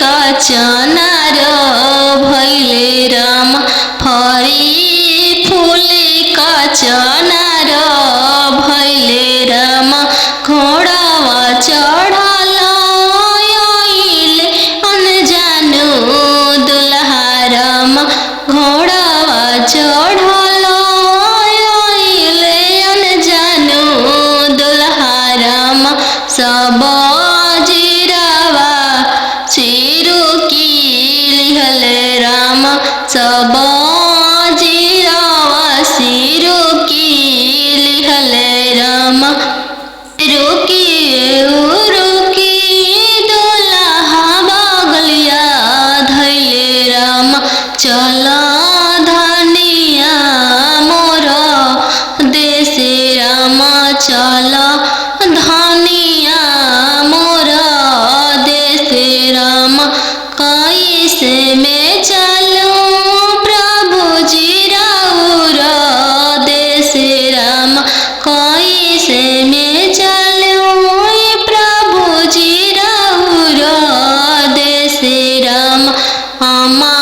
का चनार भैले राम फरी फूले का चनार भैले राम घोड़ावा चढ़ल आइले अनजानु दुल्हा राम घोड़ावा चढ़ल आइले अनजानु दुल्हा राम सब जीरावा चिरू की लिहले राम सब जीरावा सिरू की लिहले राम रुकी रुकी दुल्हा बगलिया धैले राम चल धनिया मोर देश राम चल धनिया मोर देश राम कैसे में चलूं प्रभु जी राउर देश राम कैसे में चलूं प्रभु जी राउर देश राम अम्मा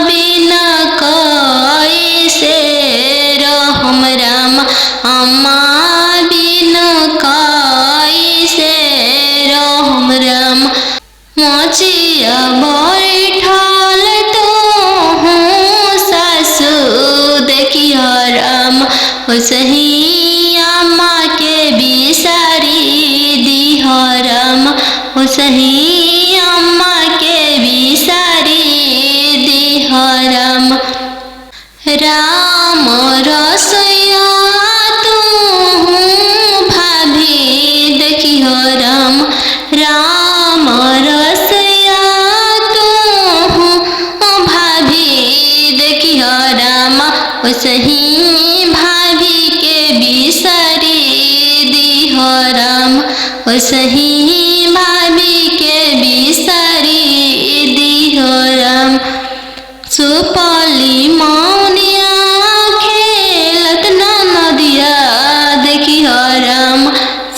बिना कैसे रहम राम अम्मा बिना कैसे रहम राम मोचिया बैठल तो हूँ सासू देखियो राम उसही अम्मा के बिसारी दिह राम उसही अम्मा के बिसारी दिह राम राम रसोइया तू भाभी देखियो राम राम रसोइया तू भाभी देखियो राम उसही भाभी के बिसारी दिह राम उसही भाभी के बिसारी दिह राम सुपली मौनिया खेलत नदिया देखियो राम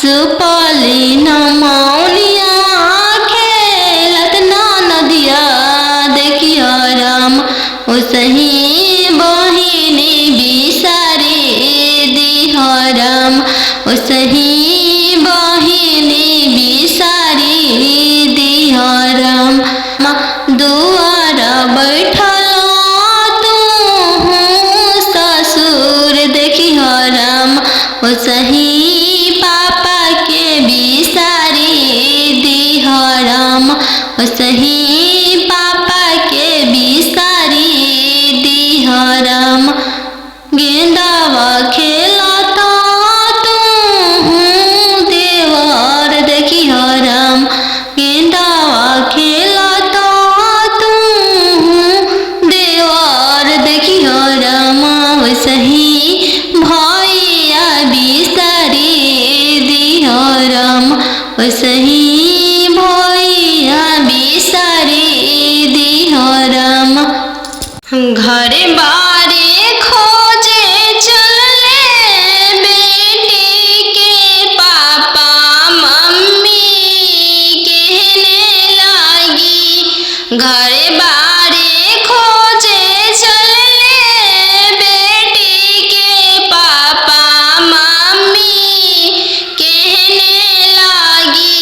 सुपली मौनिया खेलत नदिया देखियो राम उसही बहिनी बिसारी दिह राम उसही बहिनी बिसारी दिह राम दुआर बैठल तू ससुर देखियो राम उसही पापा के बिसारी दिह राम उसही पापा के बिसारी दिह राम गेंदावा खेलता तू देवर देखियो राम गेंदावा खेलता तू देवर देखियो राम वसही भैया बिसारी दिह राम वसही भैया बिसारी दिह राम घरे बारे खोजे चलले बेटी के पापा मम्मी कहने लागी घरे बारे खोजे चलले बेटी के पापा मम्मी कहने लागी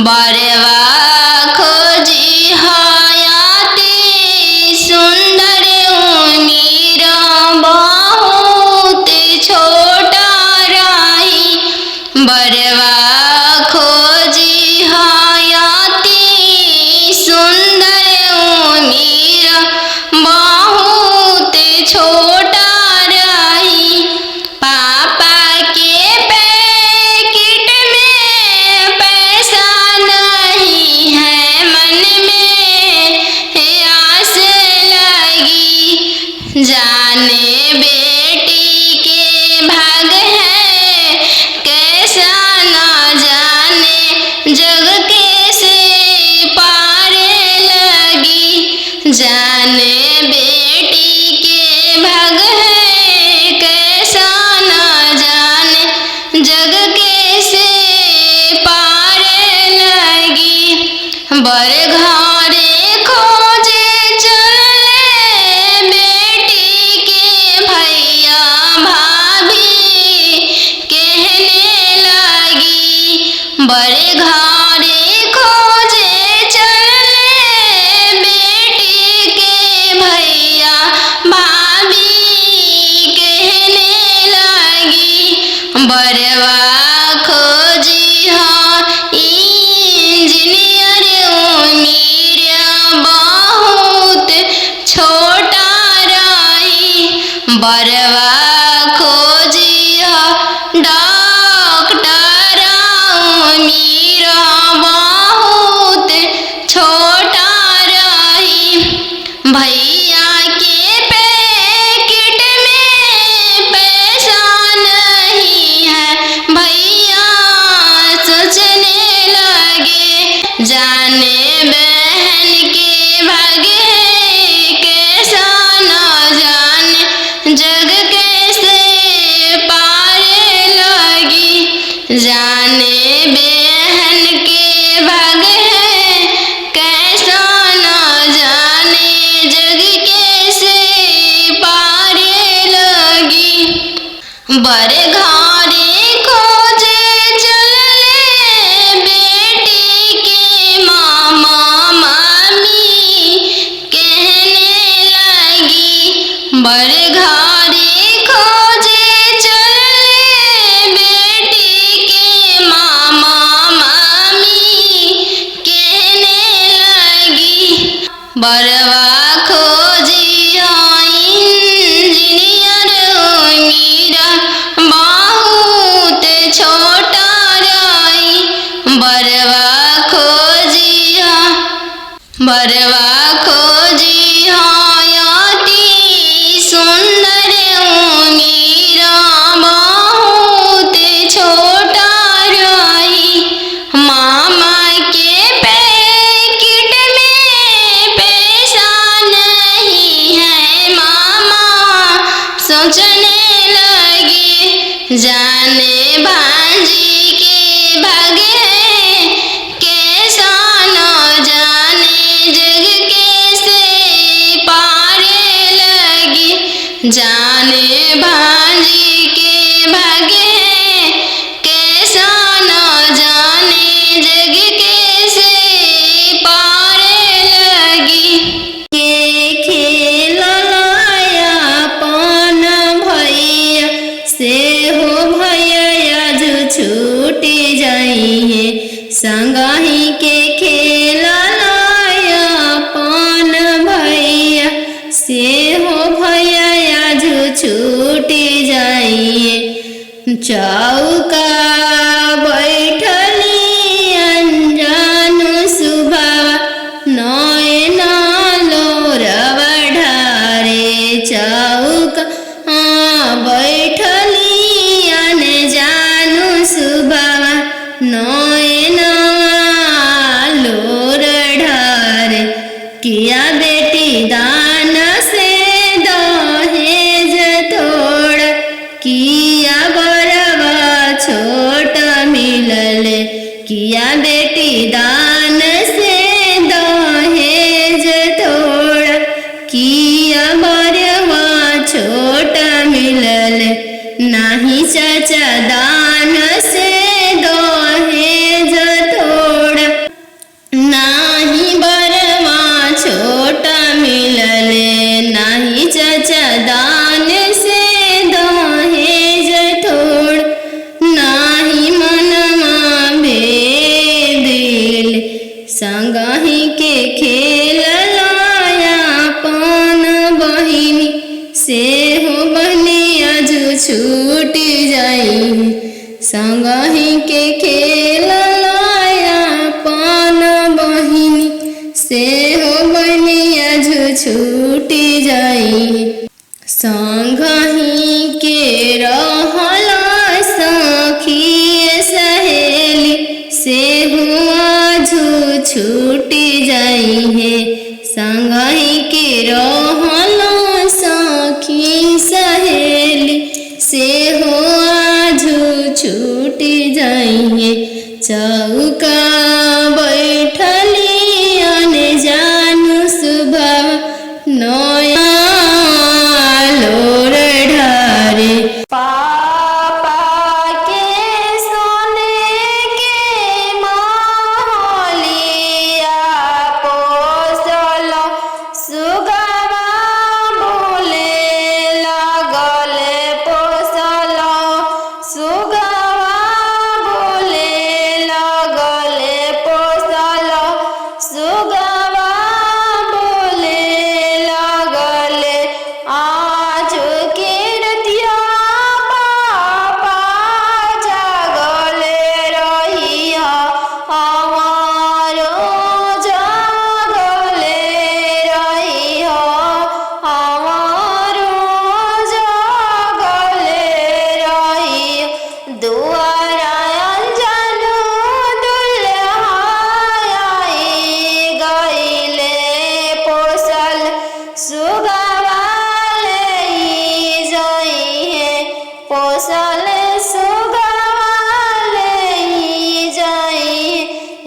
बरवा खोजी हयाती सुंदर उमीर बहुत छोटा रही बरवा खोजी हयाती सुंदर उमीर बहुत छोटा रही पापा के पैकेट में पैसा नहीं है मन में आस लगी जाने बेटी के भाग है कैसा न जाने जग कैसे पारे लगी जाने बेटी के भाग है कैसा न जाने जग कैसे पारे लगी बर घरे बड़े घरे खोजे चले बेटी के भैया भाभी कहने लगी बरवा खोजी हाँ इंजीनियर उम्र बहुत छोटा रही बरवा खोजी हाँ डॉक्टर उम्र बहुत छोटा रही भैया के पैकेट में पैसा नहीं है भैया सोचने लगे जाने बहन के भाग्य कैसा न जाने जग कैसे पारे लगी जाने बहन के भाग्य कैसा न जाने जग कैसे पारे लगी बड़े घरे खोजे चले बेटी के मामा मामी कहने लगी बड़े घरे खोजे चले बेटी के मामा मामी कहने लगी बरवा खोजी हाँ इंजीनियर उम्र बहुत छोटा रही बरवा खोजी हाँ अति सुंदर उम्र बहुत छोटा रही मामा के पैकेट में पैसा नहीं है मामा सोचने लगे जाने भांजी के भाग्य कैसा न जाने जग कैसे पारे लगी जाने भांजी के भाग्य कैसा न जाने जग कैसे पारे लगी के खेल लाया पान भैया से हो भैया जो छूटी जाई है संगाही के खेल लाया पान भैया से हो भैया जो छूटी जाई है चौका बैठली अनजान सुबह नए नालोर बढ़ारे चौका बैठली अनजान सुबह नए नालोर ढारे किया बेटी दान से दहेज थोड़ा किया बरवा छोट मिलल किया बेटी दान से दहेज थोड़ा किया बरवा छोट मिलल नाही चाचा दान से दहेज थोड़ा नाही बरवा छोटा मिलल नाही चाचा दान से दहेज थोड़ा नाही मनमा भेदिल संगही के खेल लाया पान बहिनी से हो बनिया जो छूट जाई संगही के खेल लाया पान बहिनी से हो बनिया जो छूट जाई संगही के रहला सखी सहेली से हुआ जो छूट जाई है संगही के रहला सखी सहेली से हुआ जो छूट जाई है चौका बैठली अनजान सुबह नया लोर ढारे पापा के सोने के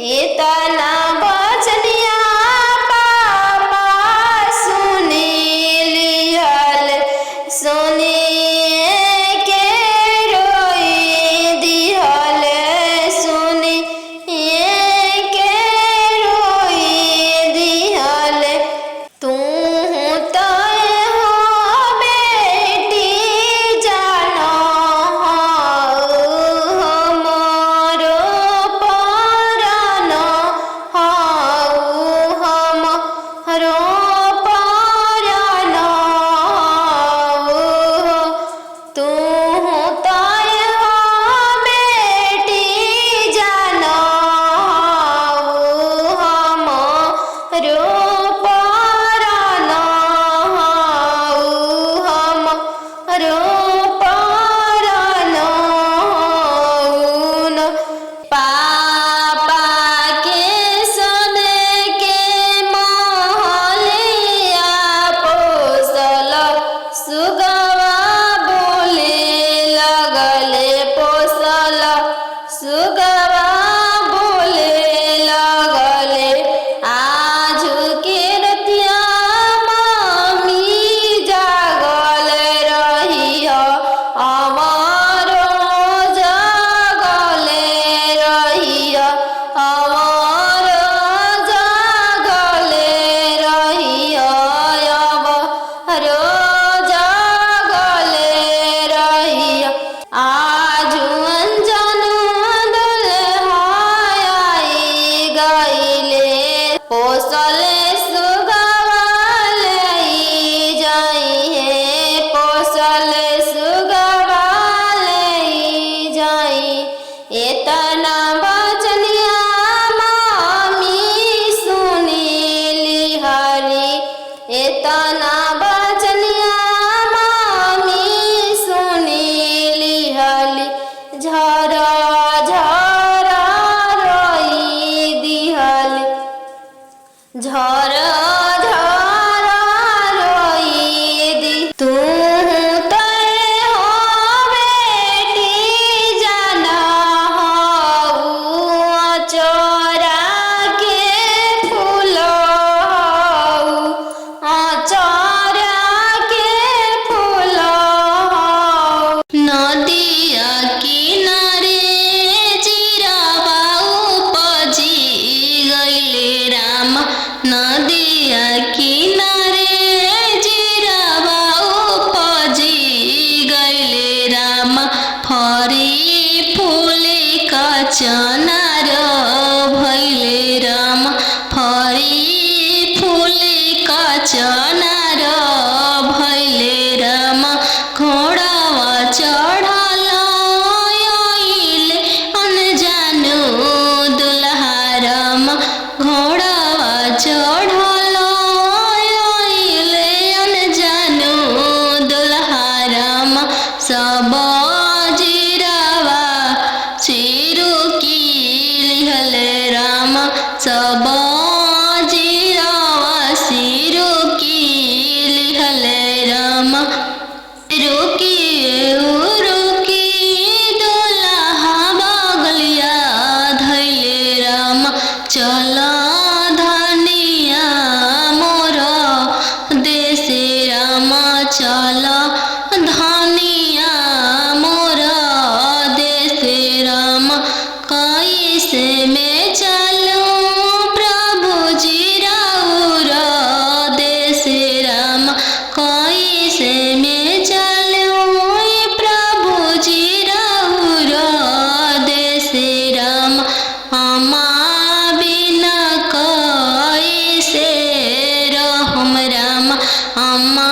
इतना बचनिया पापा सुने लिहल, सुनिए के रोई दिहल, सुनिए के रोई दिहल। तू तो हो बेटी जानो हमारो परान, हमारो परान। तू तो हो बेटी जानो हमारो परान, हमारो परान। पापा के सोने के महलिया पोसल, सुगवा बोले लगले पोसल, सुगवा बोले लगले। आज के रतिया मम्मी जागल रही, हमारो जागल रही, हमारो जागल रही, हमारो जागल रही। आज अंजन दुल्हा आई गईले, पोसल सुगवा लई जाई है, पोसल सुगवा लई जाई। इतना बचनिया मामी सुनी लिहली, इतना बचनिया मामी सुनी लिहली। झरा झरा रोई दिहली, झरा झरा रोई दी। तू तो हो बेटी जाना चोरा के फूल, चोरा के फूल। नदिया किनारे जीरावा उपजी गईले राम, नदिया किनारे जीरावा उपजी गईले राम। फरी फूले का चनार भैले राम, फरी फूले का चनार भैले राम। घोड़ावा चढ़ल आइले अनजानो दुल्हा राम, घोड़ावा चढ़ल आइले अनजानो दुल्हा राम। सब जीरावा चिरू की लिहल राम, सब जीरावा सिरू की लिहल राम। रुकी रुकी दुल्हा बगलिया धैले राम, चल धनिया मोर देश राम, चल धनिया मोर देश राम। कैसे में चलूं प्रभु जी राउर देश राम, कैसे में चलूं प्रभु जी राउर देश राम। अम्मा बिना कैसे रहम राम, अम्मा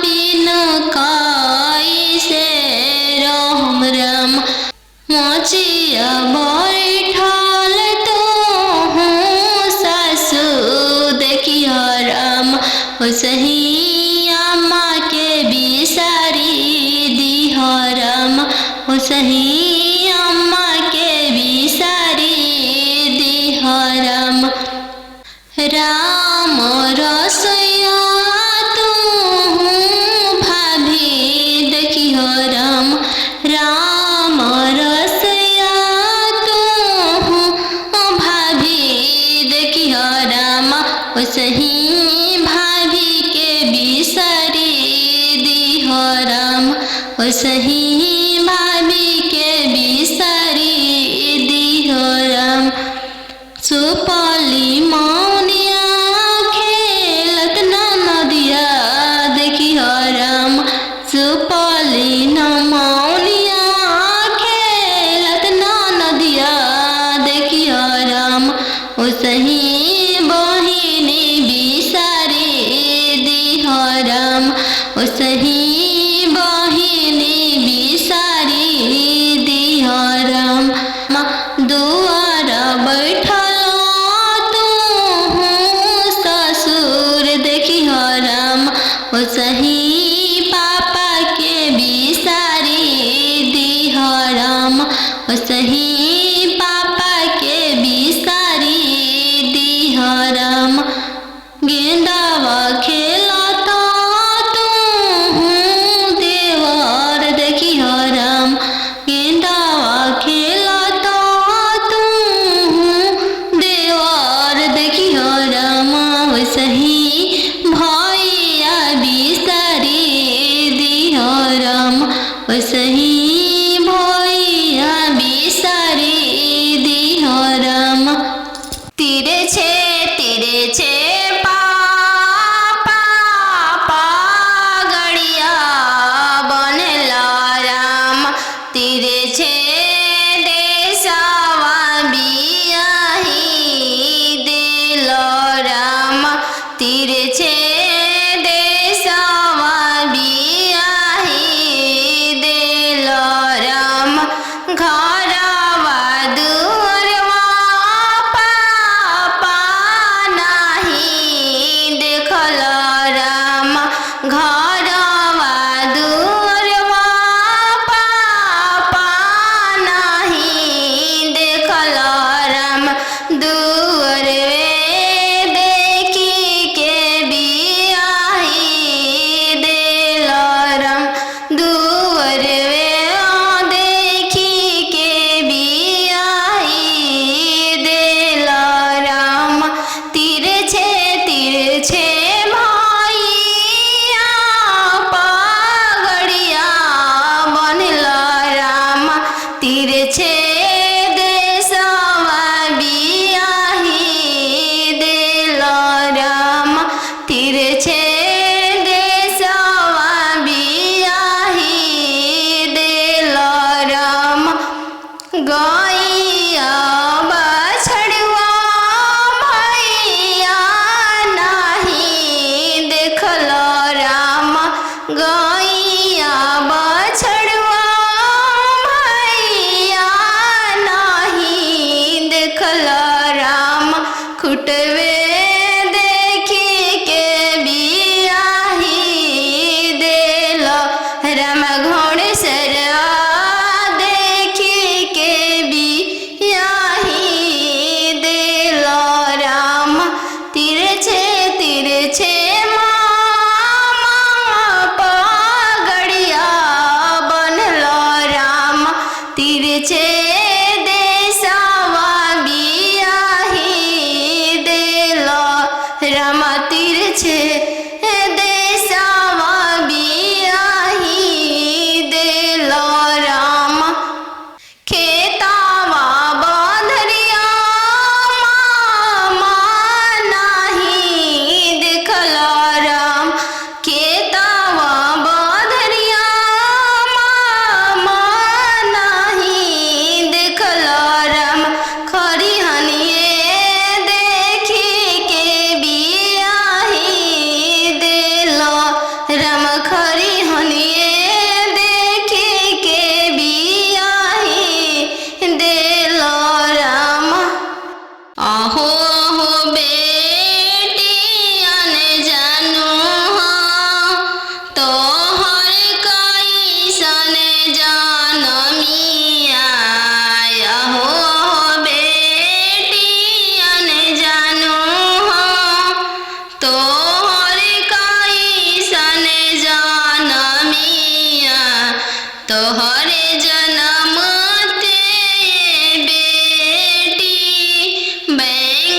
बिना कैसे रहम राम। मोचिया बैठल तो हूँ सासू देखिया राम, ओसही अम्मा के बिसारी दिह राम, ओसही अम्मा के बिसारी दिह राम। राम रसोइया तू भाभी देखिह राम, राम रसोइया तू भाभी सुपली मौनिया खेलत ना नदिया देखी हो राम सुपली न मौनिया खेलत ना नदिया देखी हो राम ओसही बहिनी बिसारी दी हो राम ओसही बहिनी बिसारी दी हो राम दुआर बैठल तू ससुर देखी हो राम ओसही पापा के बिसारी दी हो राम ओसही पापा के बिसारी दी हो राम गेंदावा खेलत तू देवर देखी हो राम गेंदावा खेलत तू देवर देखी हो राम ओसही भैया बिसारी दी हो राम ओसही भैया बिसारी दी हो राम तीरे छे पापा गड़िया बनल राम तीरे छे देशवा बियाही दिल राम तीरे छे देशवा बियाही दिल राम घरवा दुअरवा पापा नाही देखल राम घरवा दुअरवा पापा नाही देखल राम दुअरवे देखी के बियाही दिल राम दुअरवे देखी के बियाही दिल राम तीरे छे भैया पगड़िया बनल राम तीरे छे देशवा बियाही दिल राम तीरे छे देशवा बियाही दिल राम गैया बछड़वा भैया नाही देखल राम गैया बछड़वा भैया नाही देखल राम खुटवे देखी के बियाही दिल राम घोड़सरवा देखी के बियाही दिल राम तीरे छे मामा पगड़िया बनल राम तीरे छे देशवा बियाही दिल राम तीरे छे देशवा बियाही दिल राम खेतावा बंधरिया मामा नाही देखल राम खेतावा बंधरिया मामा नाही देखल राम खरिहनिए देखी के बियाही दिल राम खरिहनिए देखी के बियाही दिल राम आहो बेटियन जानू तोहर कैसन जनमिया आहो बेटियन जानू तोहर कैसन जनमिया तोहरे जनम ते बेटी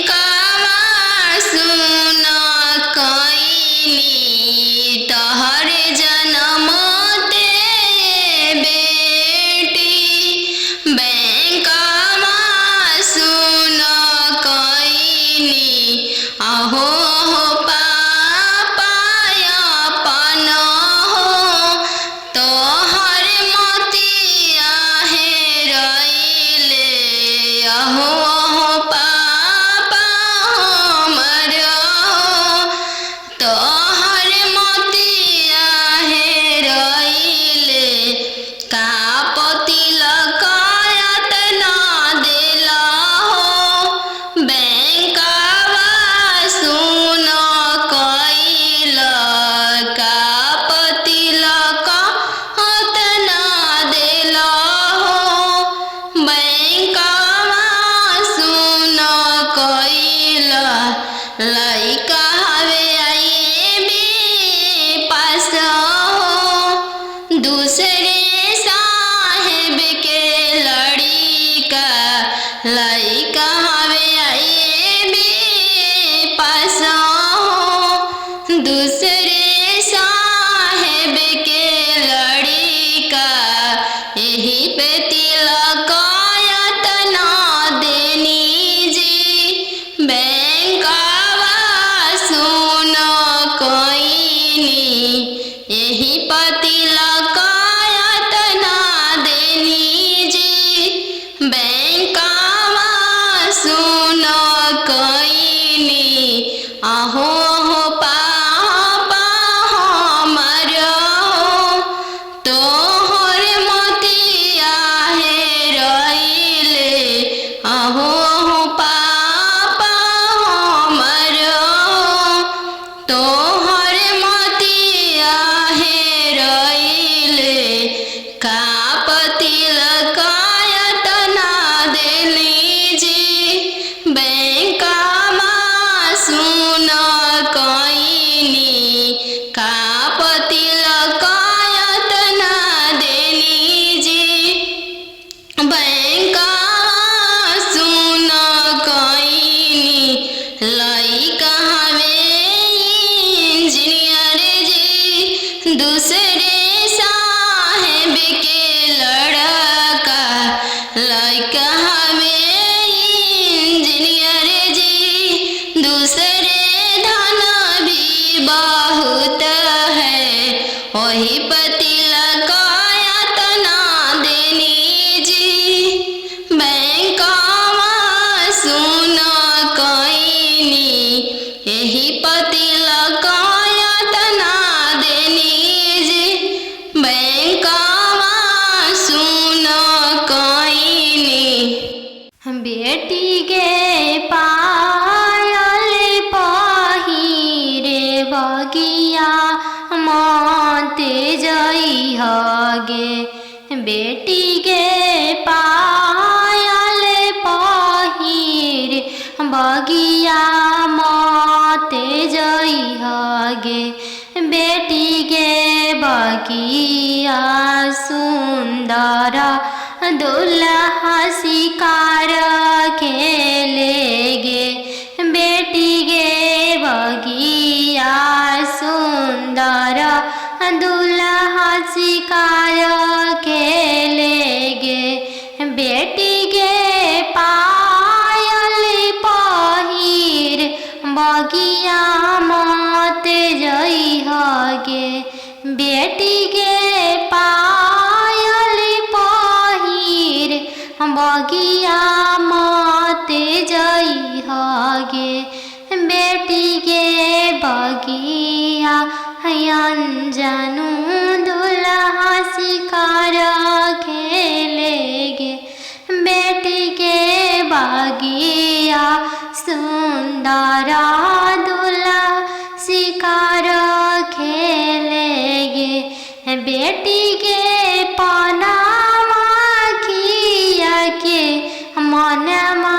सुन कईनी यही पति लकायत ना देनी जी बैंकावा सुन कईनी आहो हो पापा हमर हो तोहर मोतिया हेरइले आहो हो पापा हमर हो तोहर मोतिया हेरइले का पति लकायत ना देली जी बैंकावा सुन कईनी का पति लकायत ना देली जी बैंकावा सुन कईनी लइका हवे इंजीनियर जी दूसरे साहेब के लड़का लइका हवे इंजीनियर जी दूसरे धन भी बहुत है वही पति लकायत ना देनी जी बैंकावा सुन कईनी यही पति लकायत ना देनी जी बैंकावा सुन कईनी बेटी के पायल पहिरे बगिया माते जई हगे बेटी के पायल पहिरे बगिया माते जई हगे बेटी के बगिया सुंदर दुल्हा शिकार खेलेगे बेटी गे बगिया सुंदर दुल्हा शिकार खेलेगे बेटी गे पायल पहिर बगिया मत जई हगे बेटी गे पायल पहिर बगिया मत जई हगे बेटी गे बगिया अनजानू दुल्हा शिकार खेलेगे बेटी के बगिया सुंदर दुल्हा शिकार खेलेगे बेटी के पनामा किया के मनमा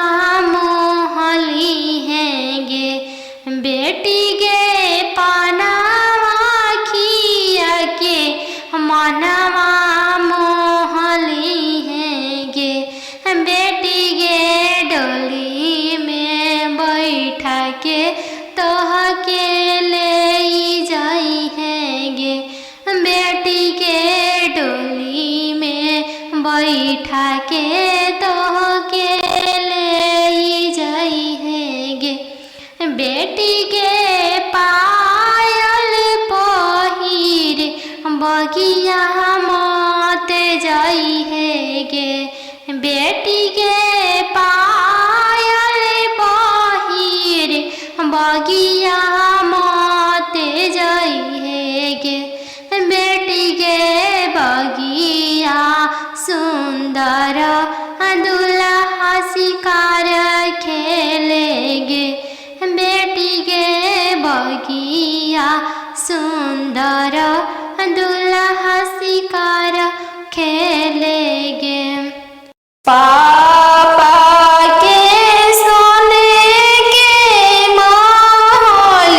मोहली हैगे बेटी के पनामा किया के मनमा मोहली हैगे बेटी के डोली में बैठा के तोह के ले जाई हैगे बेटी के डोली में बैठा के तोह के ले जाई हैगे बेटी के पायल पहिर बगिया मत जाई हैगे बेटी के पायल पहिर बगिया मत जाई हैगे बेटी के बगिया सुंदर दुल्हा शिकार खेलेगे बेटी के बगिया सुंदर दुल्हा शिकार खेलेगे पापा के सोने के महल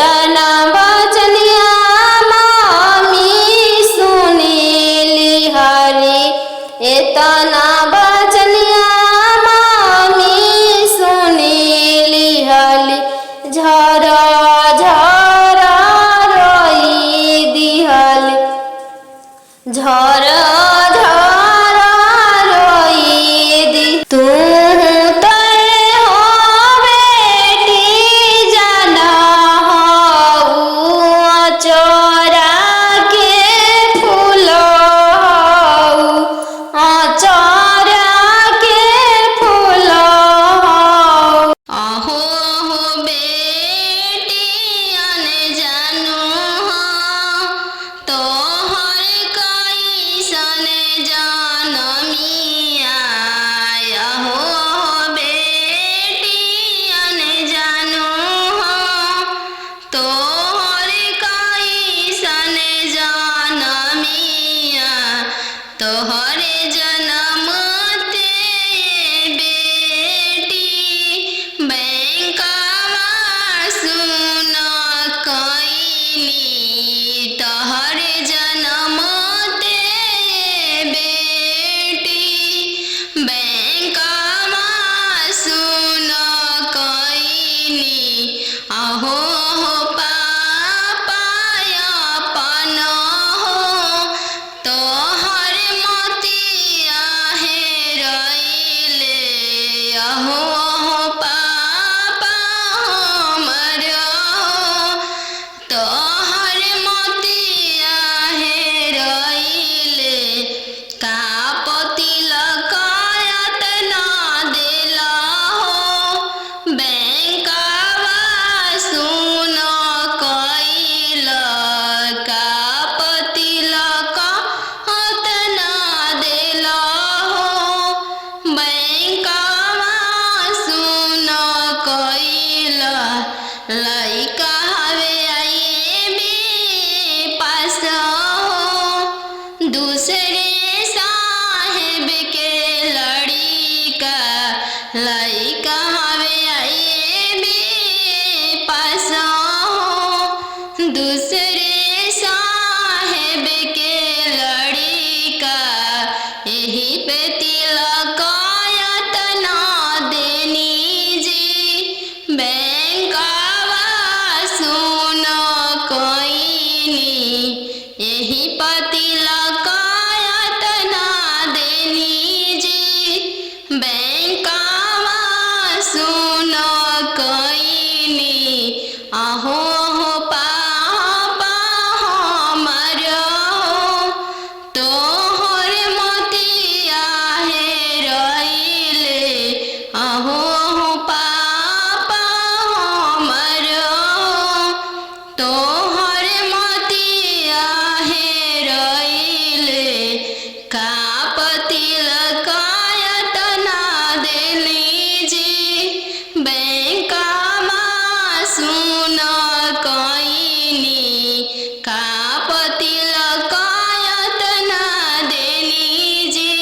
एतना बचनिया मामी सुनीली हरी, एतना बचनिया मामी सुनीली हली, झरा झरा रोई दिहली, झरा झरा रोई दी। तू तो हो बेटी जाना हो चोरा के फूल हो, चोरा के फूल हो। अहो हो बेटी अन जानू हो, तोहर कैसन जनमिया। अहो हो बेटी अन जानू हो, तोहर कैसन जनमिया। तोहरे जनम ते बेटी बैंकवा सुन कैनी, तोहरे जनम ते बेटी बैंकवा सुन कैनी। अहो हो पापा अपन हो, तोहर मोतिया हेरैले। अहो हो पापा हमर हो, तोहर मोतिया हेरैले। का पतिलक एतना देला हो, बैंकवा सुन कैल। का पतिलक एतना देला हो, बैंकवा सुन कैल। लइका हवे आईबी पास हो, दूसरे साहेब के लड़िका। लइका हवे आईबी पास हो, दूसरे साहेब के लड़िका। एही पे तिलक एतना देनी जी, बैंकवा सुन कैनी। एही पे तिलक एतना देनी जी, बैंकवा सुन कैनी। अहो हो पापा हमर हो, तोहर मोतिया हेरैले। अहो हो पापा हमर हो, तोहर मोतिया हेरैले। का पतिलक एतना देली जी, बैंकवा सुन कैनी। का पतिलक एतना देली जी,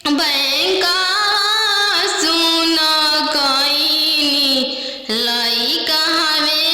बैंकवा सुन कैनी। लइका हवे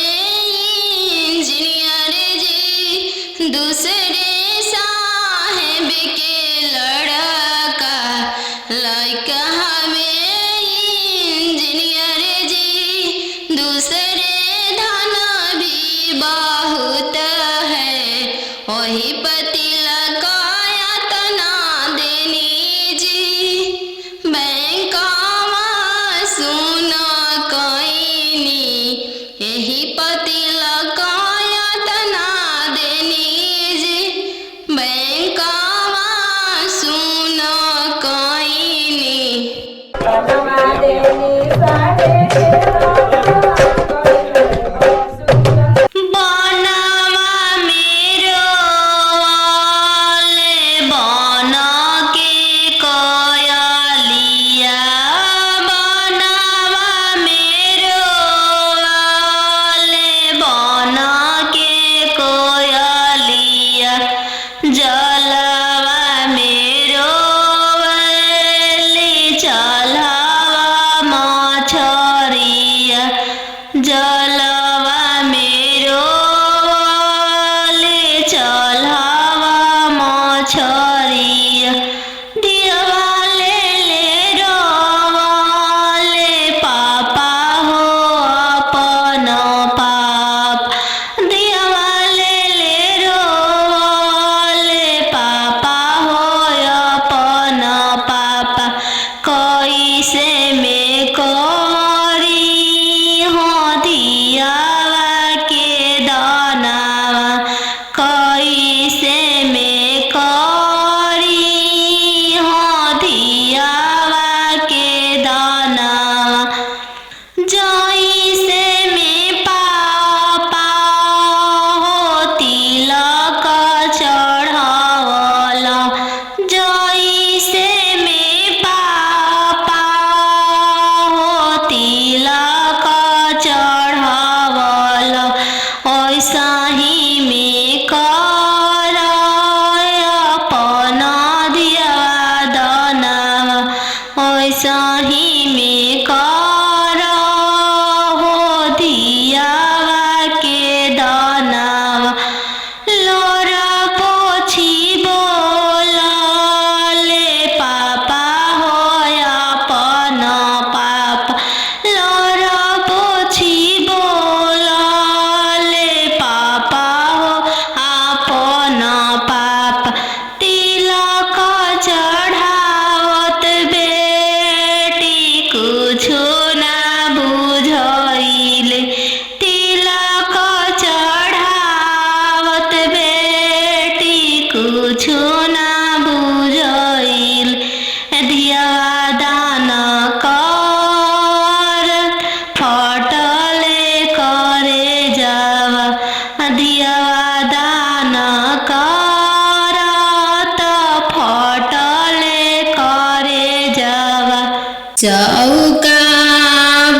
चौका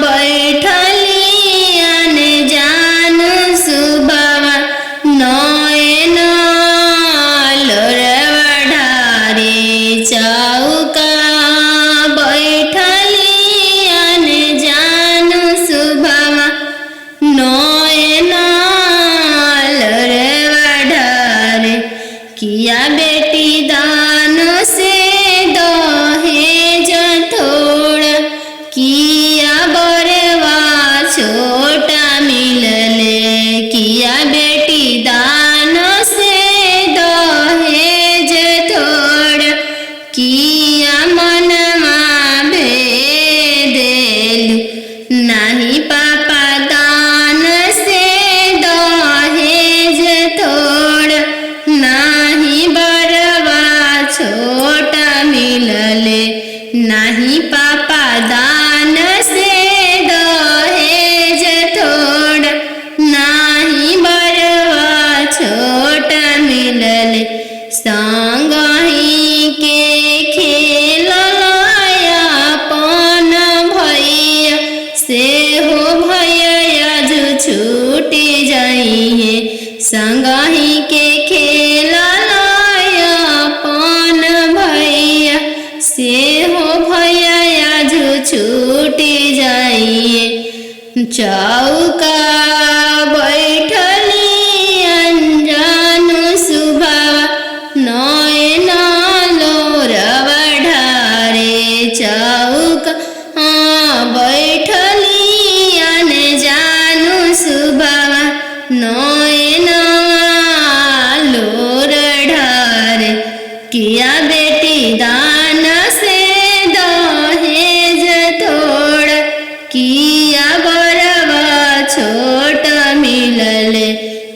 बैठली अने जान सुबावा नयन लोरवा ढारे चौका बैठली अने जान सुबावा नयन लोरवा ढारे किया बेटी दान से दहेज थोड़ा किया बरवा छोटा मिलले किया बेटी दान से दहेज थोड़ा किया मनमा भेदेलु नाही पापा दान से दहेज थोड़ा नाही बरवा छोटा मिलले नाही पापा दान से दहेज थोड़ा नाही बरवा छोटा मिलले संगही के खेलया पन भैया से हो भैया जो छूटी जाइए संगही के खेलया पन भैया से हो भैया जो छूटी जाइए चौका बैठली अनजान सुबावा नयन लोरवा ढारे चौका बैठली अनजान सुबावा नयन लोर ढारे किया बेटी दान से दहेज थोड़ा किया बरवा छोटा मिलले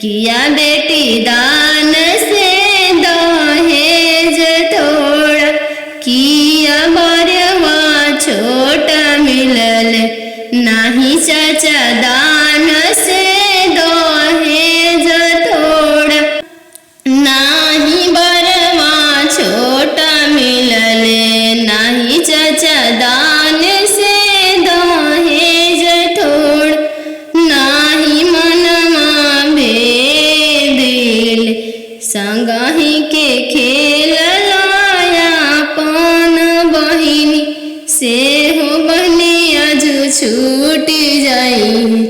किया बेटी दान से दहेज थोड़ा किया बरवा छोटा मिलले नाही चाचा दान से दहेज थोड़ा नाही बरवा छोटा मिलले नाही चाचा दान से दहेज थोड़ा नाही मनमा भेदिल संगही के खेलया पन बहिनी से हो बनिया जो छूटी जाई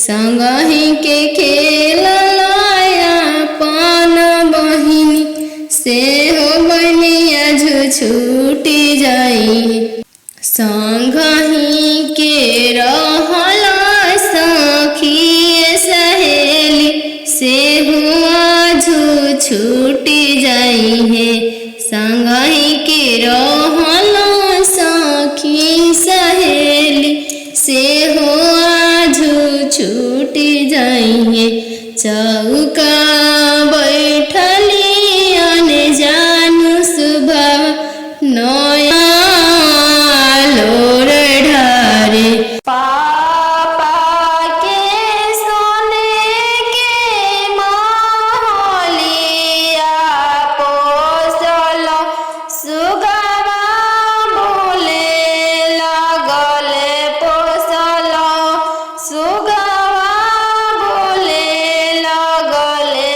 संगही के खेलया पन बहिनी से हो बनिया जो छूटी जाई संगही के रहला सखी सहेली से हुआ जो छूटी जाई है संगही के रहला सखी सहेली से हुआ जो छूटी जाई है चौका बैठली अने जानू सुबह नया लोर ढारे पापा के सोने के महलिया पोसल सुगवा बोले लगले पोसल सुगवा बोले लगले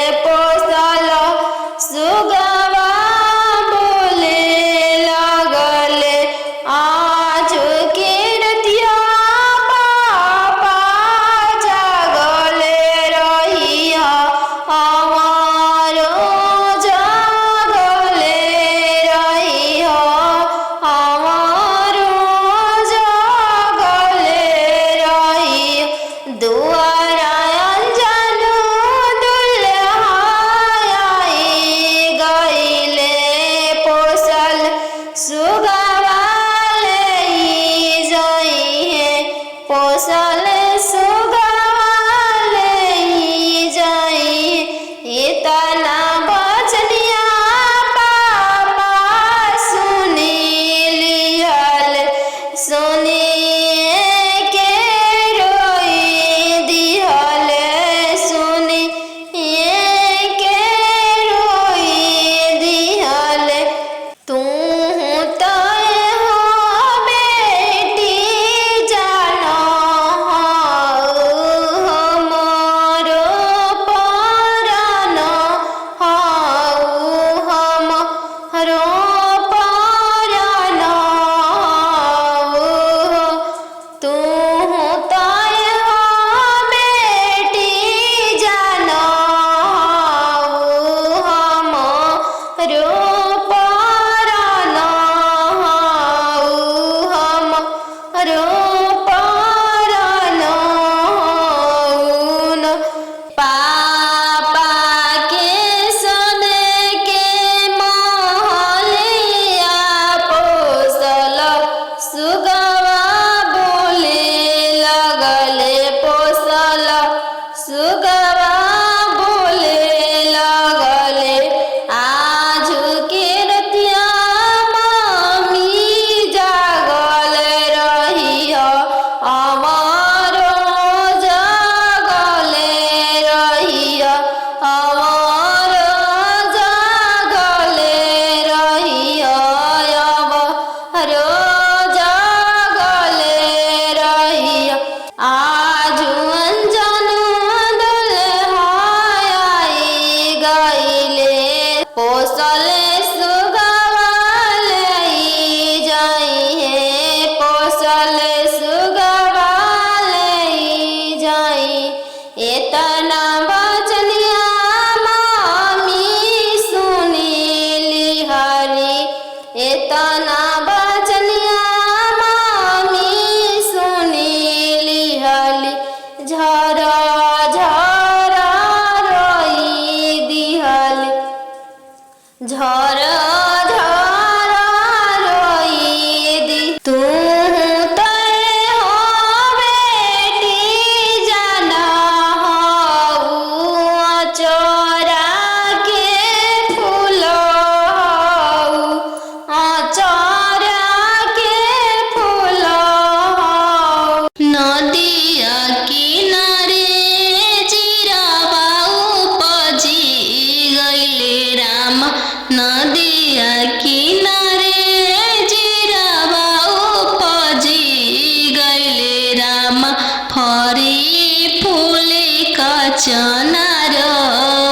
चनार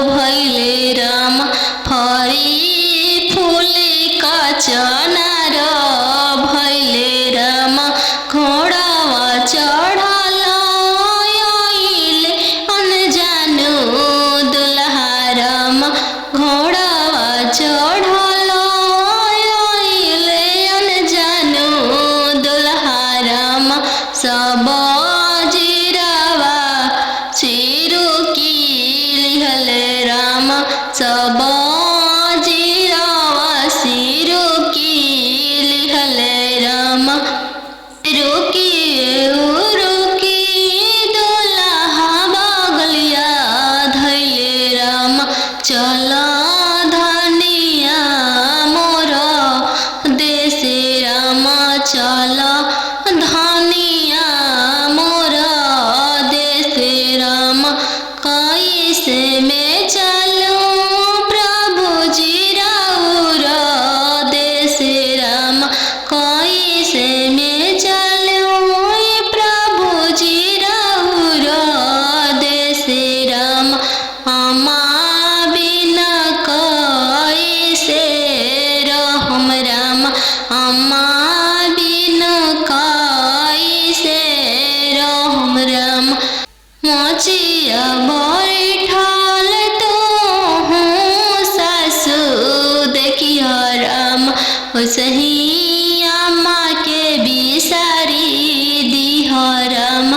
भैले राम फरी फूले का चनार भैले राम घोड़ावा चढ़ल आइले अनजानु दुल्हा राम घोड़ावा चढ़ल आइले अनजानु दुल्हा राम सब जीरावा चिरु की लिहले राम सब जीरावा सिरु की लिहले राम रुकी रुकी दुल्हा बगलिया धैले राम चल धनिया मोर देश राम चल धनिया मोर देश राम कैसे में चलूं प्रभु जी राउर देश राम कैसे में चलूं प्रभु जी राउर देश राम अम्मा बिना कैसे रहम राम अम्मा बिना कैसे रहम राम मोचिया बैठल तो हूँ सासु देखिया राम सही अम्मा के बिसारी दिह राम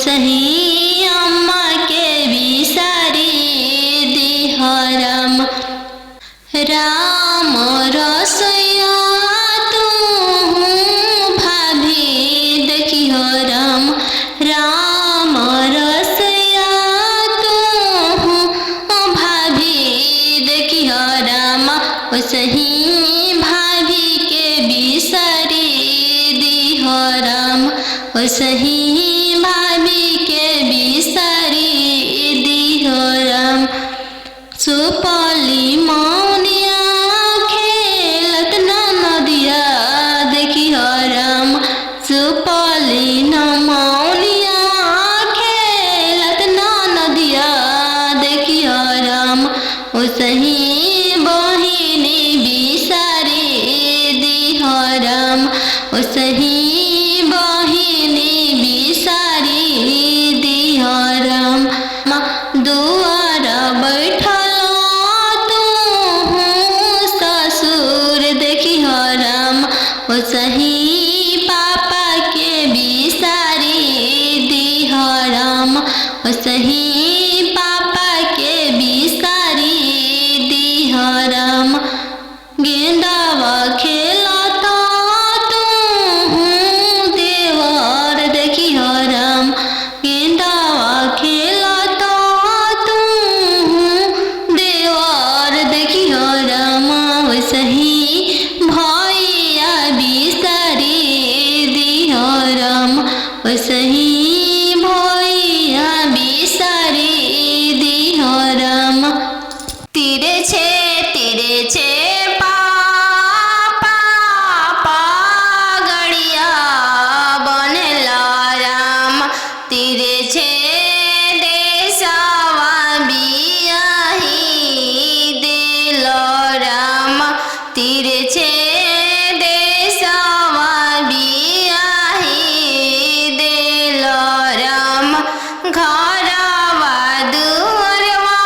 सही अम्मा के बिसारी दिह राम राम रसोया तू भाभी देखिह राम राम रसोया तू भाभी देखिह राम सही भाभी के बिसारी दिह राम सही भाभी के बिसारी दिह राम सुपली मौनिया खेलत नदिया देखिह राम सुपली मौनिया खेलत नदिया देखिह राम सही बहिनी बिसारी दिह राम सही बहिनी बिसारी दिह राम दुआर बैठल तू ससुर देखिह राम सही पापा के बिसारी दिह राम सही पापा के बिसारी दिह राम गेंदावा खेलता तू देवर देखिह राम गेंदावा खेलता तू देवर देखिह राम सही भैया बिसारी दिह राम सही भैया बिसारी दिह राम तीरे छे पापा गड़िया बनेला राम तीरे छे देशवा बियाही दिल राम तीरे छे देशवा बियाही दिल राम घरवा दुअरवा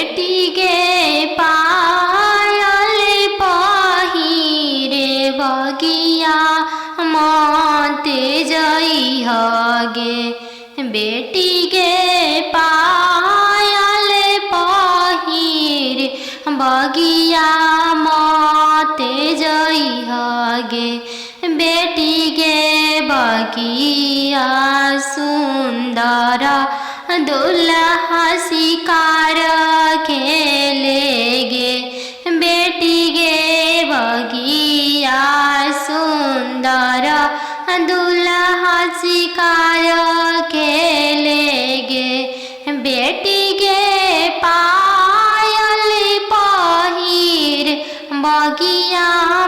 बेटी गे पायल पहिरे बगिया मते जइह गे बेटी गे पायल पहिरे बगिया मते जइह गे बेटी गे बगिया सुंदर दुल्हा शिकार खेले गे बेटी गे बगिया सुंदर दुल्हा शिकार खेले गे बेटी गे पायल पहिर बगिया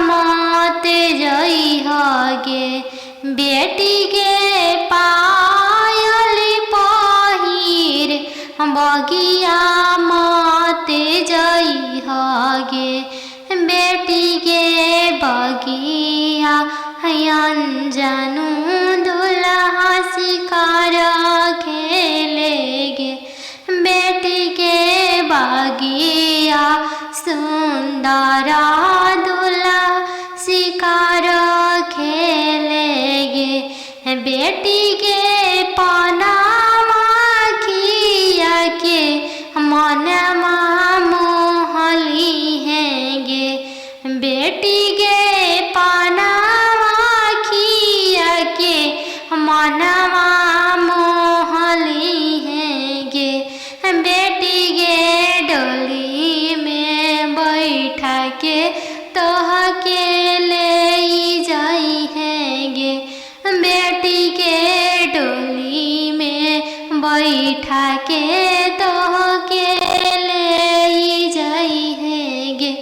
मते जइह गे बेटी गे पायल पहिर बगिया मते जइह गे बेटी गे बगिया अनजानु दुल्हा शिकार खेले गे बेटी गे बगिया सुंदर दुल्हा शिकार खेले गे बेटी गे पनामा खिया के मनमा मोहली है गे बेटी गे पनामा खिया के मनमा मोहली है गे बेटी गे डोली में बैठा के तोह के ले जाई है गे बेटी के डोली में बैठा के तोह के ले जाई है गे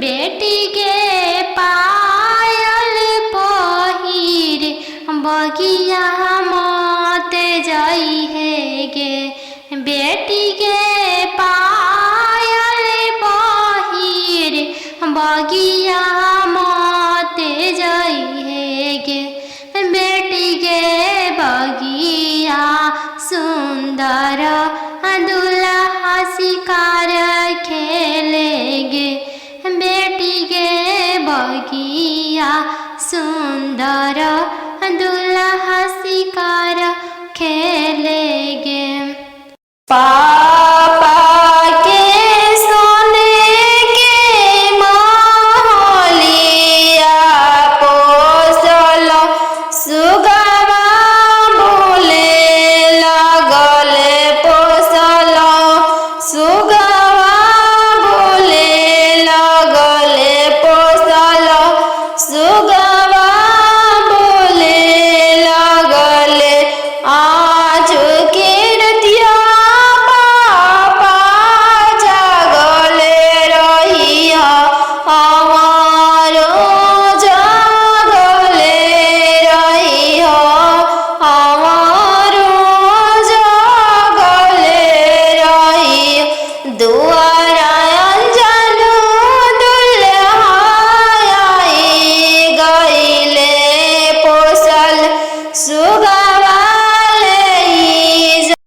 बेटी के पायल पहिर बगिया मते जाई है गे बेटी के पायल पहिर बगिया मते जाई है गे बेटी गे बगिया सुंदर दुल्हा शिकार खेले गे बेटी गे बगिया सुंदर दुल्हा शिकार खेले गे।